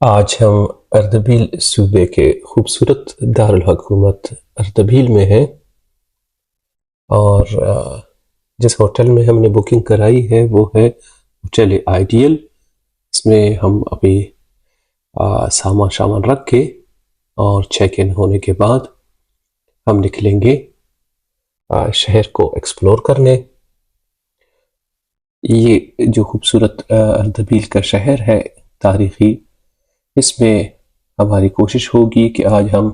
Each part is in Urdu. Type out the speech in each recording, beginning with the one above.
آج ہم اردبیل صوبے کے خوبصورت دارالحکومت اردبیل میں ہیں، اور جس ہوٹل میں ہم نے بکنگ کرائی ہے وہ ہے ہوٹل آئیڈیل. اس میں ہم ابھی سامان رکھ کے اور چیک ان ہونے کے بعد ہم نکلیں گے شہر کو ایکسپلور کرنے. یہ جو خوبصورت اردبیل کا شہر ہے تاریخی، اس میں ہماری کوشش ہوگی کہ آج ہم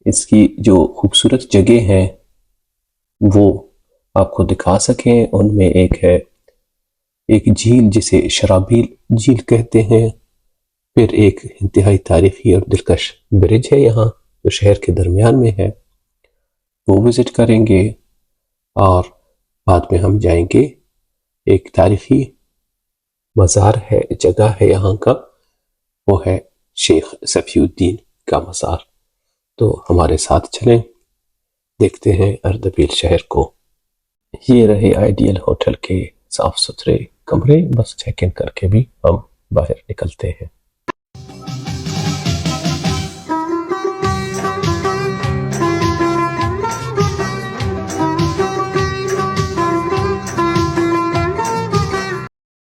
اس کی جو خوبصورت جگہ ہیں وہ آپ کو دکھا سکیں. ان میں ایک جھیل جسے شرابیل جھیل کہتے ہیں، پھر ایک انتہائی تاریخی اور دلکش برج ہے یہاں جو شہر کے درمیان میں ہے، وہ وزٹ کریں گے. اور بعد میں ہم جائیں گے ایک تاریخی مزار ہے، جگہ ہے یہاں کا، وہ ہے شیخ صفی الدین کا مزار. تو ہمارے ساتھ چلیں، دیکھتے ہیں اردبیل شہر کو. یہ رہے آئیڈیل ہوٹل کے صاف ستھرے کمرے، بس چیک ان کر کے بھی ہم باہر نکلتے ہیں.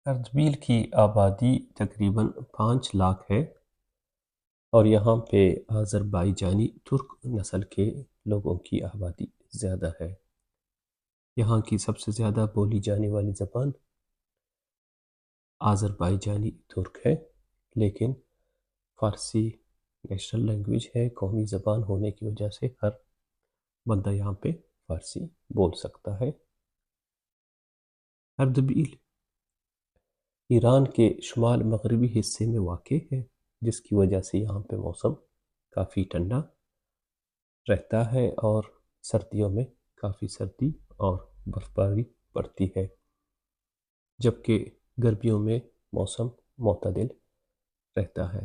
اردبیل کی آبادی تقریباً 5 لاکھ ہے، اور یہاں پہ آذربائیجانی ترک نسل کے لوگوں کی آبادی زیادہ ہے. یہاں کی سب سے زیادہ بولی جانے والی زبان آذربائیجانی ترک ہے، لیکن فارسی نیشنل لینگویج ہے، قومی زبان ہونے کی وجہ سے ہر بندہ یہاں پہ فارسی بول سکتا ہے. اردبیل ایران کے شمال مغربی حصے میں واقع ہے، جس کی وجہ سے یہاں پہ موسم کافی ٹھنڈا رہتا ہے، اور سردیوں میں کافی سردی اور برف باری پڑتی ہے، جبکہ گرمیوں میں موسم معتدل رہتا ہے.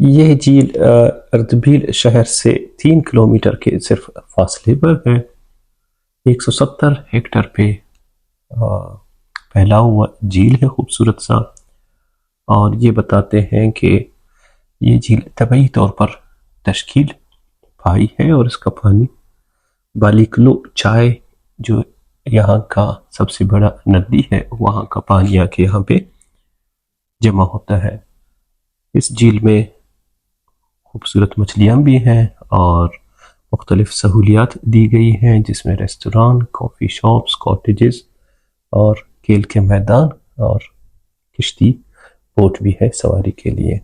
یہ جھیل اردبیل شہر سے 3 کلومیٹر کے صرف فاصلے پر ہے. 170 ہیکٹر پہ پھیلا ہوا جھیل ہے خوبصورت سا، اور یہ بتاتے ہیں کہ یہ جھیل طبعی طور پر تشکیل پائی ہے، اور اس کا پانی بالیکلو چائے جو یہاں کا سب سے بڑا ندی ہے وہاں کا پانی آ کے یہاں پہ جمع ہوتا ہے. اس جھیل میں خوبصورت مچھلیاں بھی ہیں اور مختلف سہولیات دی گئی ہیں، جس میں ریستوران، کافی شاپس، کاٹیجز اور کھیل کے میدان اور کشتی بوٹ بھی ہے سواری کے لیے.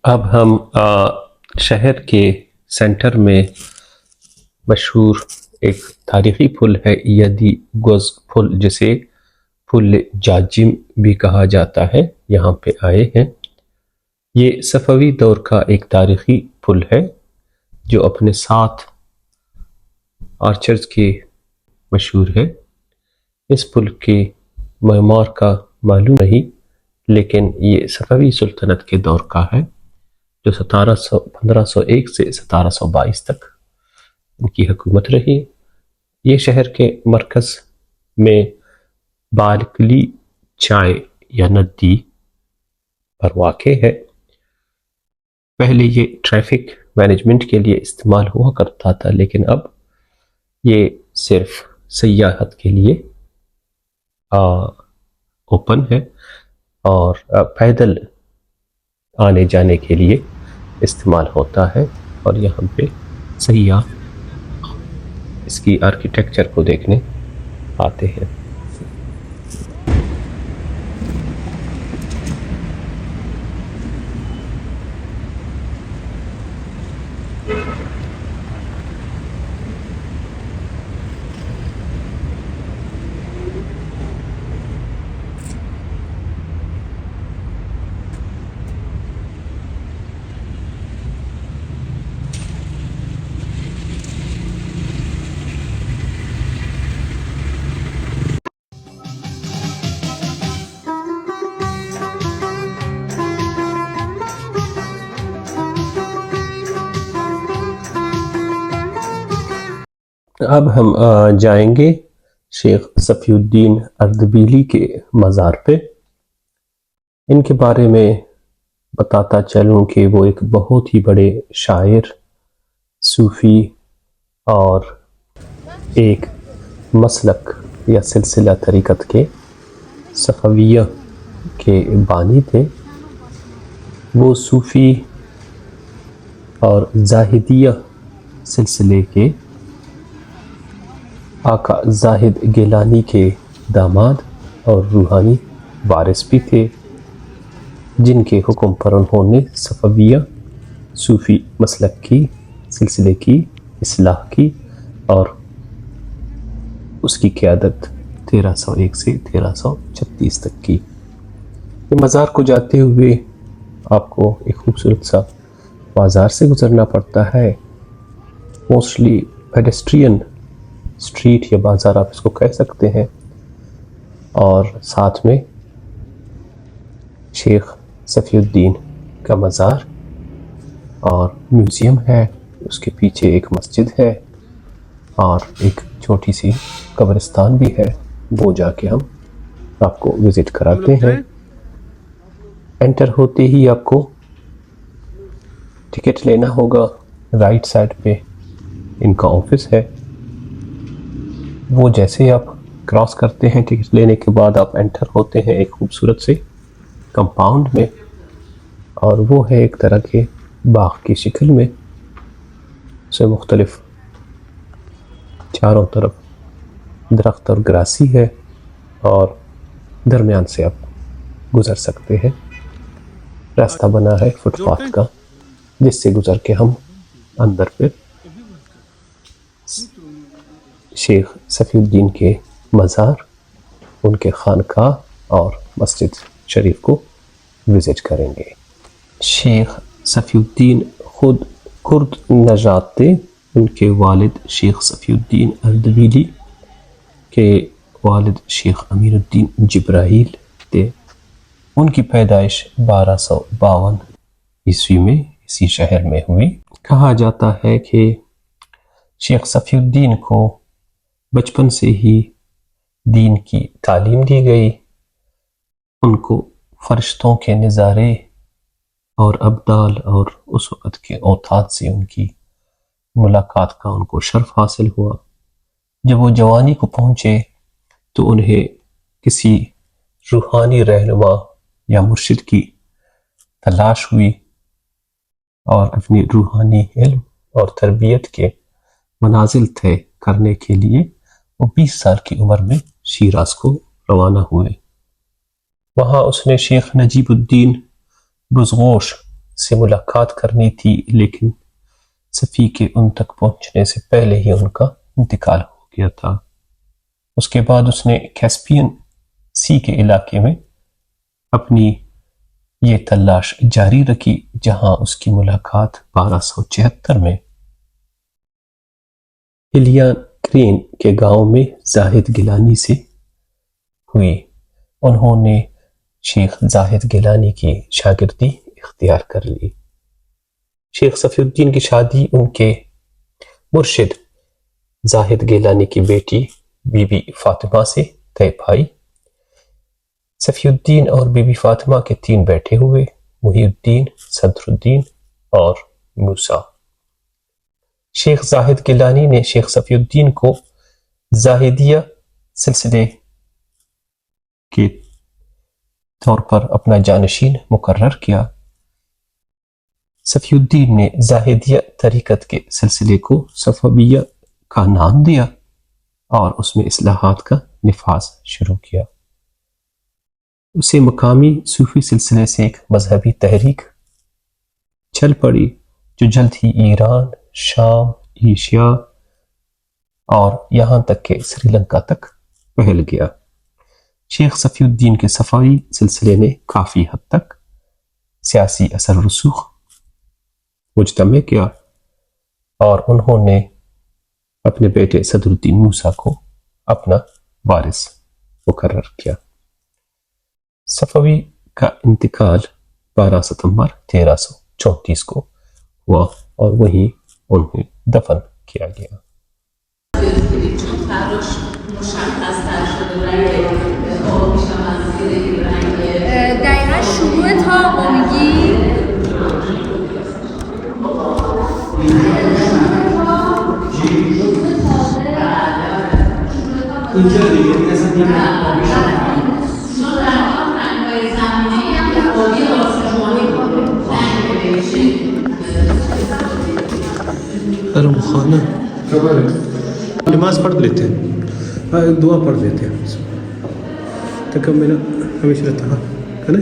اب ہم شہر کے سینٹر میں مشہور ایک تاریخی پل ہے یدی گوز پل، جسے پل جاجم بھی کہا جاتا ہے، یہاں پہ آئے ہیں۔ یہ صفوی دور کا ایک تاریخی پل ہے جو اپنے 7 آرچرز کے مشہور ہے۔ اس پل کے معمار کا معلوم نہیں، لیکن یہ صفوی سلطنت کے دور کا ہے جو 1501 سے 1722 تک ان کی حکومت رہی۔ یہ شہر کے مرکز میں بالکلی چائے یا ندی پر واقع ہے۔ پہلے یہ ٹریفک مینجمنٹ کے لیے استعمال ہوا کرتا تھا، لیکن اب یہ صرف سیاحت کے لیے اوپن ہے اور پیدل آنے جانے کے لیے استعمال ہوتا ہے، اور یہاں پہ سیاح اس کی آرکیٹیکچر کو دیکھنے آتے ہیں۔ اب ہم جائیں گے شیخ صفی الدین اردبیلی کے مزار پہ۔ ان کے بارے میں بتاتا چلوں کہ وہ ایک بہت ہی بڑے شاعر، صوفی اور ایک مسلک یا سلسلہ طریقت کے صفویہ کے بانی تھے۔ وہ صوفی اور زاہدیہ سلسلے کے آقا زاہد گیلانی کے داماد اور روحانی وارث بھی تھے، جن کے حکم پر انہوں نے صفویہ صوفی مسلک کی سلسلے کی اصلاح کی اور اس کی قیادت 1301 سے 1336 تک کی۔ یہ مزار کو جاتے ہوئے آپ کو ایک خوبصورت سا بازار سے گزرنا پڑتا ہے، موسٹلی پیڈسٹرین اسٹریٹ یا بازار آپ اس کو کہہ سکتے ہیں، اور ساتھ میں شیخ صفی الدین کا مزار اور میوزیم ہے، اس کے پیچھے ایک مسجد ہے اور ایک چھوٹی سی قبرستان بھی ہے، وہ جا کے ہم آپ کو وزٹ کراتے ہیں۔ انٹر ہوتے ہی آپ کو ٹکٹ لینا ہوگا، رائٹ سائڈ پہ ان کا آفس ہے، وہ جیسے ہی آپ کراس کرتے ہیں ٹکٹ لینے کے بعد آپ انٹر ہوتے ہیں ایک خوبصورت سے کمپاؤنڈ میں، اور وہ ہے ایک طرح کے باغ کی شکل میں، سے مختلف چاروں طرف درخت اور گراسی ہے، اور درمیان سے آپ گزر سکتے ہیں۔ راستہ بنا ہے فٹ پاتھ کا، جس سے گزر کے ہم اندر پھر شیخ صفی الدین کے مزار، ان کے خانقاہ اور مسجد شریف کو وزٹ کریں گے۔ شیخ صفی الدین خود کرد نژاد تھے، ان کے والد شیخ صفی الدین اردبیلی کے والد شیخ امین الدین جبرائیل تھے۔ ان کی پیدائش 1252 عیسوی میں اسی شہر میں ہوئی۔ کہا جاتا ہے کہ شیخ صفی الدین کو بچپن سے ہی دین کی تعلیم دی گئی، ان کو فرشتوں کے نظارے اور ابدال اور اس وقت کے اوتاد سے ان کی ملاقات کا ان کو شرف حاصل ہوا۔ جب وہ جوانی کو پہنچے تو انہیں کسی روحانی رہنما یا مرشد کی تلاش ہوئی، اور اپنی روحانی علم اور تربیت کے منازل طے کرنے کے لیے وہ 20 سال کی عمر میں شیراز کو روانہ ہوئے۔ وہاں اس نے شیخ نجیب الدین بزغوش سے ملاقات کرنی تھی، لیکن صفی کے ان تک پہنچنے سے پہلے ہی ان کا انتقال ہو گیا تھا۔ اس کے بعد اس نے کیسپین سی کے علاقے میں اپنی یہ تلاش جاری رکھی، جہاں اس کی ملاقات 1276 میں ہلیا کرین کے گاؤں میں زاہد گیلانی سے ہوئی۔ انہوں نے شیخ زاہد گیلانی کی شاگردی اختیار کر لی۔ شیخ صفی الدین کی شادی ان کے مرشد زاہد گیلانی کی بیٹی بی بی فاطمہ سے طے پائی۔ صفی الدین اور بی بی فاطمہ کے 3 بیٹے ہوئے، محی الدین، صدر الدین اور موسیٰ۔ شیخ زاہد گیلانی نے شیخ صفی الدین کو زاہدیہ سلسلے کے طور پر اپنا جانشین مقرر کیا۔ صفی الدین نے زاہدیہ طریقت کے سلسلے کو صفویہ کا نام دیا اور اس میں اصلاحات کا نفاذ شروع کیا۔ اسے مقامی صوفی سلسلے سے ایک مذہبی تحریک چل پڑی جو جلد ہی ایران، شام، ایشیا اور یہاں تک کہ سری لنکا تک پھیل گیا۔ شیخ صفی الدین کے صفوی سلسلے نے کافی حد تک سیاسی اثر رسوخ مجتمع کیا اور انہوں نے اپنے بیٹے صدر الدین موسیٰ کو اپنا وارث مقرر کیا۔ صفوی کا انتقال 12 ستمبر 1334 کو ہوا اور وہیں انہیں دفن کیا گیا۔ دقیقا شروع تا میگی حرم خانہ نماز پڑھ لیتے ہیں، دعا پڑھ لیتے ہیں تکمل ہمیشہ رہتا ہے نا۔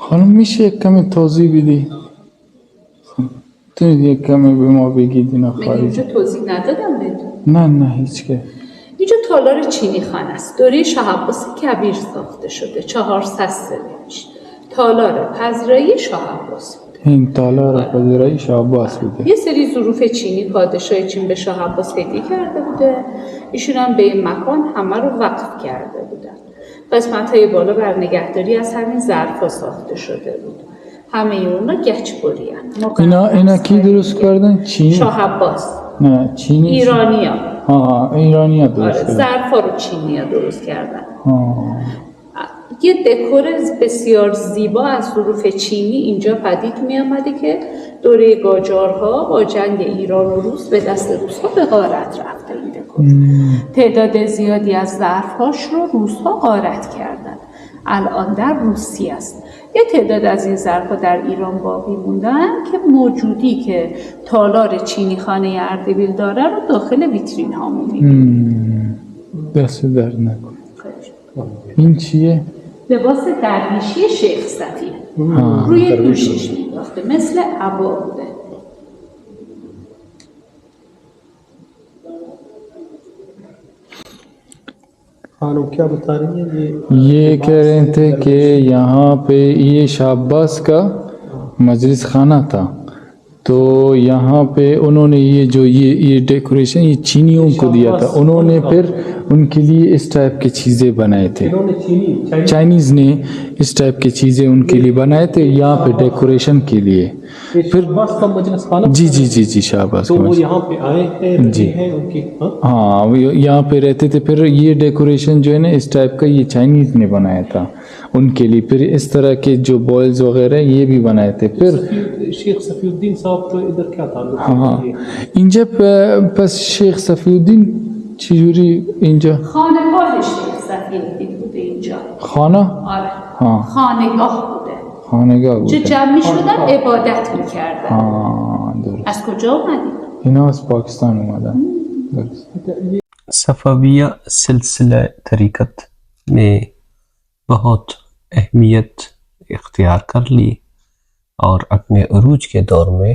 حالا میشه یک کمی توضیح بدی؟ میتونید یک کمی به ما بگید اینا من خارجی؟ اینجا توضیح ندادم بهتون. نه هیچ که. اینجا تالار چینی خانه است. دوره شاه عباس کبیر ساخته شده 400 سال پیش. تالار پذیرایی شاه عباس بوده. این تالار پذیرایی شاه عباس بوده. یه سری ظروف چینی پادشاه چین به شاه عباس هدیه کرده بوده. ایشون هم به این مکان همه رو وقف کرده بودن. قسمت‌های بالا بر نگهداری از همین ظرف‌ها ساخته شده بود. همه اونا گچبری هستند. اینا کی درست کردن؟ چینی؟ شاه عباس. نه چینی. ایرانی‌ها. ایرانی‌ها درست کردن. ظرف‌ها رو چینی‌ها درست کردن. یه دکور بسیار زیبا از ظروف چینی اینجا پدید می آمده که دوره قاجارها با جنگ ایران و روس به دست روس‌ها به غارت رفته این دکور. تعداد زیادی از ظرف‌هاش رو روس‌ها غارت کردن. الان در روسیه است. یه تعداد از این ظرف‌ها در ایران باقی موندن که موجودی که تالار چینی خانه اردبیل داره رو داخل ویترین هامون می‌بینیم. دست در نکن. این چیه؟ لباس درویشی شیخ صفی روی دوشش می‌بافته، مثل عبا بوده. خانم کیا بتا رہی ہیں یہ کہہ رہے تھے کہ یہاں پہ یہ شاہ عباس کا مجلس خانہ تھا، تو یہاں پہ انہوں نے یہ جو یہ ڈیکوریشن یہ چینیوں کو دیا تھا، انہوں نے پھر ان کے لیے اس ٹائپ کی چیزیں بنائے تھے. انہوں نے چینی چائنیز نے اس ٹائپ کی چیزیں ان کے لیے بنائے تھے یہاں پہ ڈیکوریشن کے لیے. پھر بس کا مجلس خانہ جی جی جی جی شہباز تو کا وہ مجلس. یہاں پہ آئے ہیں جی. ہیں ان کی ہاں وہ یہاں پہ رہتے تھے. پھر یہ ڈیکوریشن جو ہے نا اس ٹائپ کا یہ چائنیز نے بنایا تھا ان کے لیے. پھر اس طرح کے جو بوائلز وغیرہ یہ بھی بنائے تھے. پھر شیخ صفی الدین صاحب تو ادھر کیا تعلق ہے؟ ہاں اینجا پس شیخ صفی الدین چجوری اینجا خانقاه شیخ صفی الدین بوده اینجا. خانه آره ها. خانگاه بوده خانگاه چه بوده. جمع می شدن عبادت می کردن. درست. از کجا اومدی؟ اینا از پاکستان اومدن. درست. صفویہ سلسلہ طریقت نے بہت اہمیت اختیار کر لی اور اپنے عروج کے دور میں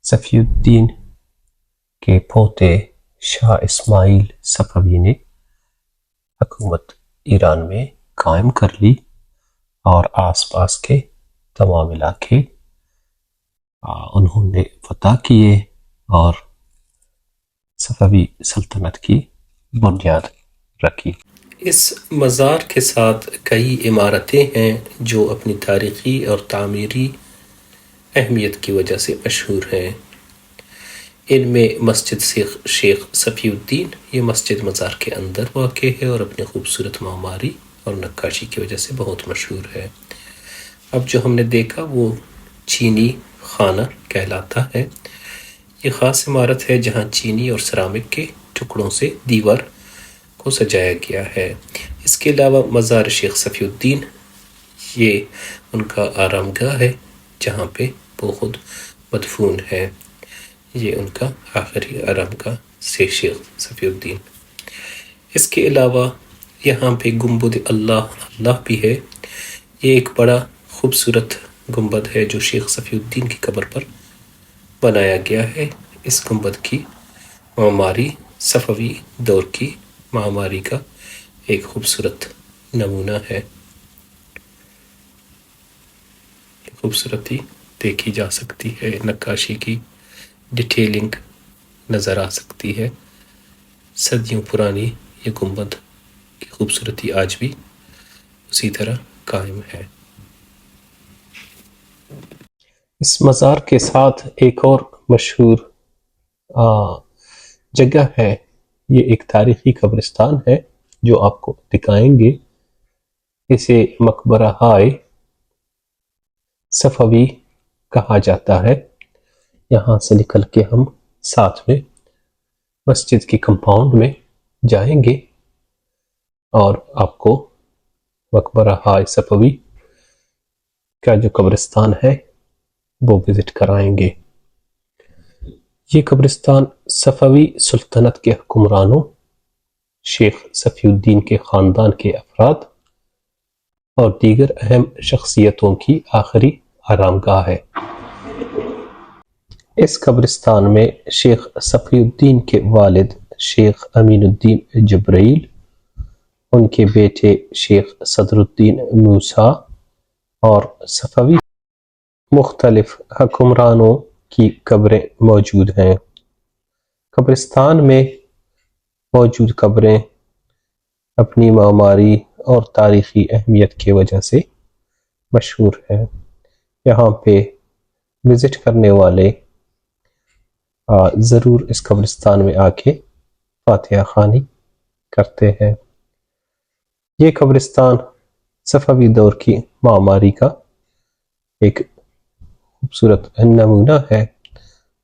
صفی الدین کے پوتے شاہ اسماعیل صفوی نے حکومت ایران میں قائم کر لی اور آس پاس کے تمام علاقے انہوں نے فتح کیے اور صفوی سلطنت کی بنیاد رکھی. اس مزار کے ساتھ کئی عمارتیں ہیں جو اپنی تاریخی اور تعمیری اہمیت کی وجہ سے مشہور ہیں. ان میں مسجد شیخ صفی الدین، یہ مسجد مزار کے اندر واقع ہے اور اپنی خوبصورت معماری اور نقاشی کی وجہ سے بہت مشہور ہے. اب جو ہم نے دیکھا وہ چینی خانہ کہلاتا ہے. یہ خاص عمارت ہے جہاں چینی اور سرامک کے ٹکڑوں سے دیوار کو سجایا گیا ہے. اس کے علاوہ مزار شیخ صفی الدین یہ ان کا آرام گاہ ہے جہاں پہ وہ خود مدفون ہے. یہ ان کا آخری آرام گاہ سے شیخ صفی الدین. اس کے علاوہ یہاں پہ گنبد اللہ بھی ہے. یہ ایک بڑا خوبصورت گنبد ہے جو شیخ صفی الدین کی قبر پر بنایا گیا ہے. اس گنبد کی معماری صفوی دور کی معماری کا ایک خوبصورت نمونہ ہے. خوبصورتی دیکھی جا سکتی ہے، نقاشی کی ڈیٹیلنگ نظر آ سکتی ہے. صدیوں پرانی یہ گنبد کی خوبصورتی آج بھی اسی طرح قائم ہے. اس مزار کے ساتھ ایک اور مشہور جگہ ہے. یہ ایک تاریخی قبرستان ہے جو آپ کو دکھائیں گے. اسے مقبرہ صفوی کہا جاتا ہے. یہاں سے نکل کے ہم ساتھ میں مسجد کی کمپاؤنڈ میں جائیں گے اور آپ کو مقبرہ صفوی کا جو قبرستان ہے وہ وزٹ کرائیں گے. یہ قبرستان صفوی سلطنت کے حکمرانوں، شیخ صفی الدین کے خاندان کے افراد اور دیگر اہم شخصیتوں کی آخری آرام گاہ ہے. اس قبرستان میں شیخ صفی الدین کے والد شیخ امین الدین جبرائیل، ان کے بیٹے شیخ صدر الدین موسیٰ اور صفوی مختلف حکمرانوں کی قبریں موجود ہیں. قبرستان میں موجود قبریں اپنی معماری اور تاریخی اہمیت کی وجہ سے مشہور ہیں. یہاں پہ وزٹ کرنے والے ضرور اس قبرستان میں آ کے فاتحہ خوانی کرتے ہیں. یہ قبرستان صفوی دور کی معماری کا ایک خوبصورت نمونہ ہے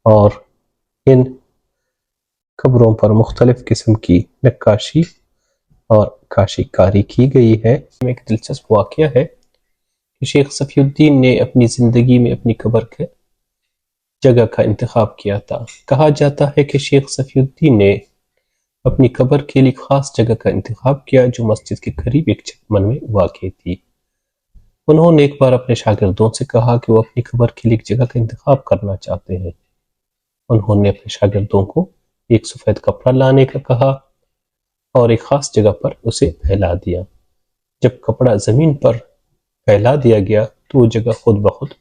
اور ان قبروں پر مختلف قسم کی نقاشی اور کاشی کاری کی گئی ہے. ایک دلچسپ واقعہ ہے کہ شیخ صفی الدین نے اپنی زندگی میں اپنی قبر کے جگہ کا انتخاب کیا تھا. کہا جاتا ہے کہ شیخ صفی الدین نے اپنی قبر کے لیے خاص جگہ کا انتخاب کیا جو مسجد کے قریب ایک چمن میں واقع تھی. انہوں نے ایک بار اپنے شاگردوں سے کہا کہ وہ اپنی قبر کے لیے ایک جگہ کا انتخاب کرنا چاہتے ہیں. انہوں نے اپنے شاگردوں کو ایک سفید کپڑا لانے کا کہا اور ایک خاص جگہ پر اسے پھیلا دیا. جب کپڑا زمین پر پھیلا دیا گیا تو وہ جگہ خود بخود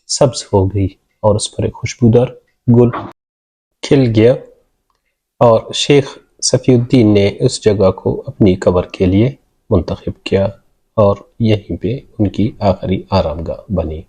سبز ہو گئی اور اس پر ایک خوشبودار گل کھل گیا اور شیخ صفی الدین نے اس جگہ کو اپنی قبر کے لیے منتخب کیا اور یہیں پہ ان کی آخری آرام گاہ بنی۔